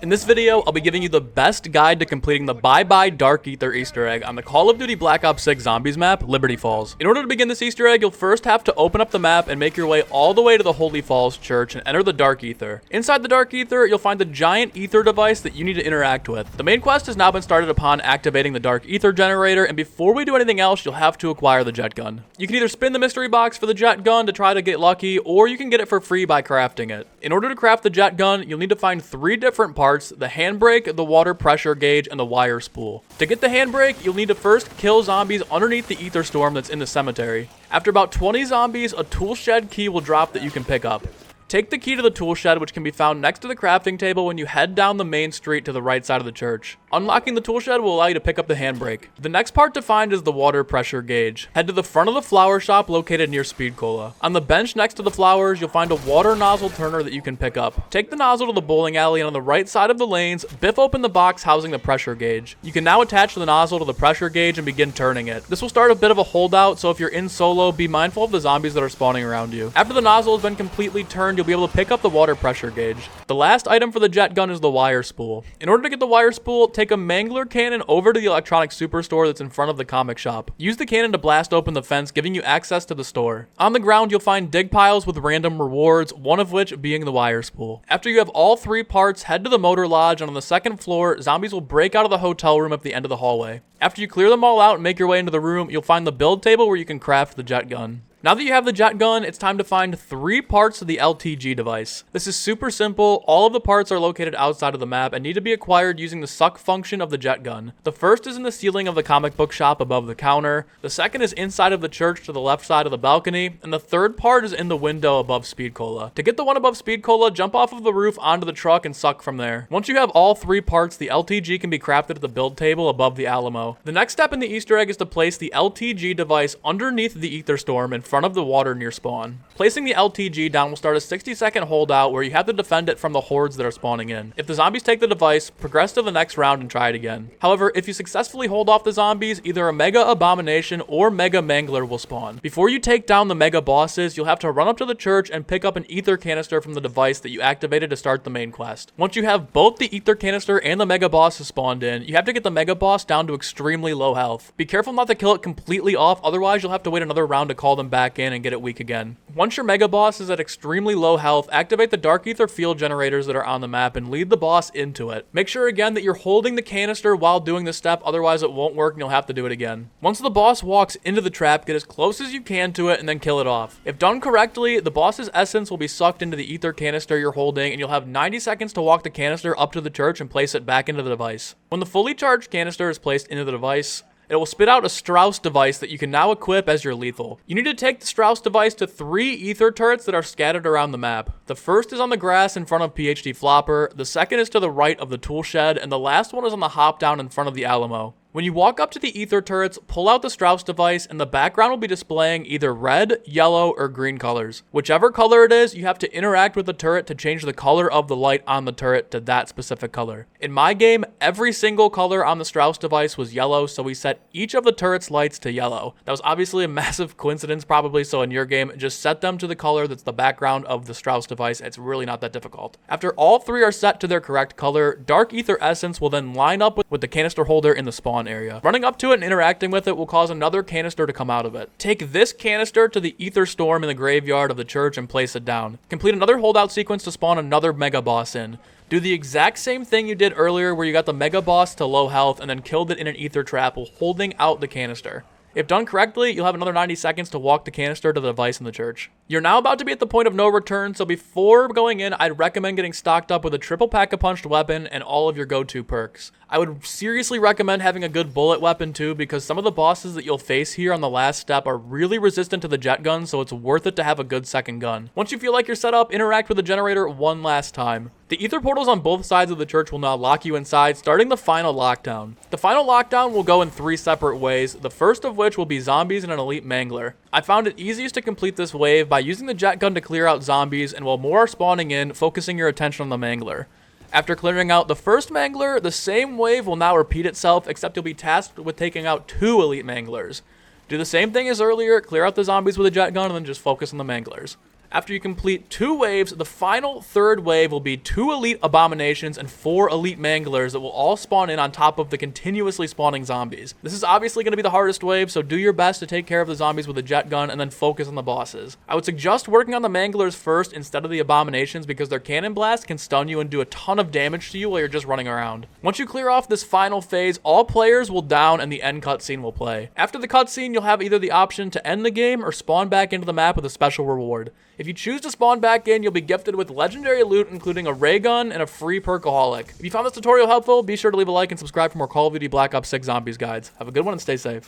In this video, I'll be giving you the best guide to completing the Bye Dark Aether Easter egg on the Call of Duty Black Ops 6 Zombies map, Liberty Falls. In order to begin this Easter egg, you'll first have to open up the map and make your way all the way to the Holy Falls Church and enter the Dark Aether. Inside the Dark Aether, you'll find the giant Aether device that you need to interact with. The main quest has now been started upon activating the Dark Aether generator, and before we do anything else, you'll have to acquire the jet gun. You can either spin the mystery box for the jet gun to try to get lucky, or you can get it for free by crafting it. In order to craft the jet gun, you'll need to find 3 different parts: the handbrake, the water pressure gauge, and the wire spool. To get the handbrake, you'll need to first kill zombies underneath the ether storm that's in the cemetery. After about 20 zombies, a tool shed key will drop that you can pick up. Take the key to the tool shed, which can be found next to the crafting table when you head down the main street to the right side of the church. Unlocking the tool shed will allow you to pick up the handbrake. The next part to find is the water pressure gauge. Head to the front of the flower shop located near Speed Cola. On the bench next to the flowers, you'll find a water nozzle turner that you can pick up. Take the nozzle to the bowling alley, and on the right side of the lanes, biff open the box housing the pressure gauge. You can now attach the nozzle to the pressure gauge and begin turning it. This will start a bit of a holdout, so if you're in solo, be mindful of the zombies that are spawning around you. After the nozzle has been completely turned, you'll be able to pick up the water pressure gauge. The last item for the jet gun is the wire spool. In order to get the wire spool, take a mangler cannon over to the electronics superstore that's in front of the comic shop. Use the cannon to blast open the fence, giving you access to the store. On the ground, you'll find dig piles with random rewards, one of which being the wire spool. After you have all 3 parts, head to the motor lodge, and on the 2nd floor, zombies will break out of the hotel room at the end of the hallway. After you clear them all out and make your way into the room, you'll find the build table where you can craft the jet gun. Now that you have the jet gun, it's time to find 3 parts of the L.T.G device. This is super simple. All of the parts are located outside of the map and need to be acquired using the suck function of the jet gun. The first is in the ceiling of the comic book shop above the counter. The second is inside of the church to the left side of the balcony. And the third part is in the window above Speed Cola. To get the one above Speed Cola, jump off of the roof onto the truck and suck from there. Once you have all 3 parts, the L.T.G can be crafted at the build table above the Alamo. The next step in the Easter egg is to place the L.T.G device underneath the ether storm in front of the water near spawn. Placing the L.T.G down will start a 60-second holdout where you have to defend it from the hordes that are spawning in. If the zombies take the device, progress to the next round and try it again. However, if you successfully hold off the zombies, either a Mega Abomination or Mega Mangler will spawn. Before you take down the Mega Bosses, you'll have to run up to the church and pick up an ether canister from the device that you activated to start the main quest. Once you have both the ether canister and the Mega Bosses spawned in, you have to get the Mega Boss down to extremely low health. Be careful not to kill it completely off, otherwise you'll have to wait another round to call them back in and get it weak again. Once your Mega Boss is at extremely low health, activate the Dark Aether field generators that are on the map and lead the boss into it. Make sure again that you're holding the canister while doing this step, otherwise it won't work and you'll have to do it again. Once the boss walks into the trap, get as close as you can to it and then kill it off. If done correctly, the boss's essence will be sucked into the ether canister you're holding, and you'll have 90 seconds to walk the canister up to the church and place it back into the device. When the fully charged canister is placed into the device, it will spit out a Straus device that you can now equip as your lethal. You need to take the Straus device to 3 ether turrets that are scattered around the map. The first is on the grass in front of PhD Flopper, the second is to the right of the tool shed, and the last one is on the hop down in front of the Alamo. When you walk up to the ether turrets, pull out the Straus device, and the background will be displaying either red, yellow, or green colors. Whichever color it is, you have to interact with the turret to change the color of the light on the turret to that specific color. In my game, every single color on the Straus device was yellow, so we set each of the turret's lights to yellow. That was obviously a massive coincidence probably, so in your game, just set them to the color that's the background of the Straus device. It's really not that difficult. After all 3 are set to their correct color, Dark Aether Essence will then line up with the canister holder in the spawn area. Running up to it and interacting with it will cause another canister to come out of it. Take this canister to the ether storm in the graveyard of the church and place it down. Complete another holdout sequence to spawn another Mega Boss in. Do the exact same thing you did earlier where you got the Mega Boss to low health and then killed it in an ether trap while holding out the canister. If done correctly, you'll have another 90 seconds to walk the canister to the device in the church. You're now about to be at the point of no return, so before going in, I'd recommend getting stocked up with a triple pack-a-punched weapon and all of your go-to perks. I would seriously recommend having a good bullet weapon too, because some of the bosses that you'll face here on the last step are really resistant to the jet gun, so it's worth it to have a good second gun. Once you feel like you're set up, interact with the generator one last time. The ether portals on both sides of the church will now lock you inside, starting the final lockdown. The final lockdown will go in 3 separate ways, the first of which will be zombies and an elite mangler. I found it easiest to complete this wave by using the jet gun to clear out zombies, and while more are spawning in, focusing your attention on the mangler. After clearing out the first mangler, the same wave will now repeat itself, except you'll be tasked with taking out 2 elite manglers. Do the same thing as earlier, clear out the zombies with a jet gun, and then just focus on the manglers. After you complete 2 waves, the final third wave will be 2 elite abominations and 4 elite manglers that will all spawn in on top of the continuously spawning zombies. This is obviously going to be the hardest wave, so do your best to take care of the zombies with a jet gun and then focus on the bosses. I would suggest working on the manglers first instead of the abominations because their cannon blast can stun you and do a ton of damage to you while you're just running around. Once you clear off this final phase, all players will down and the end cutscene will play. After the cutscene, you'll have either the option to end the game or spawn back into the map with a special reward. If you choose to spawn back in, you'll be gifted with legendary loot, including a ray gun and a free perkaholic. If you found this tutorial helpful, be sure to leave a like and subscribe for more Call of Duty Black Ops 6 Zombies guides. Have a good one and stay safe.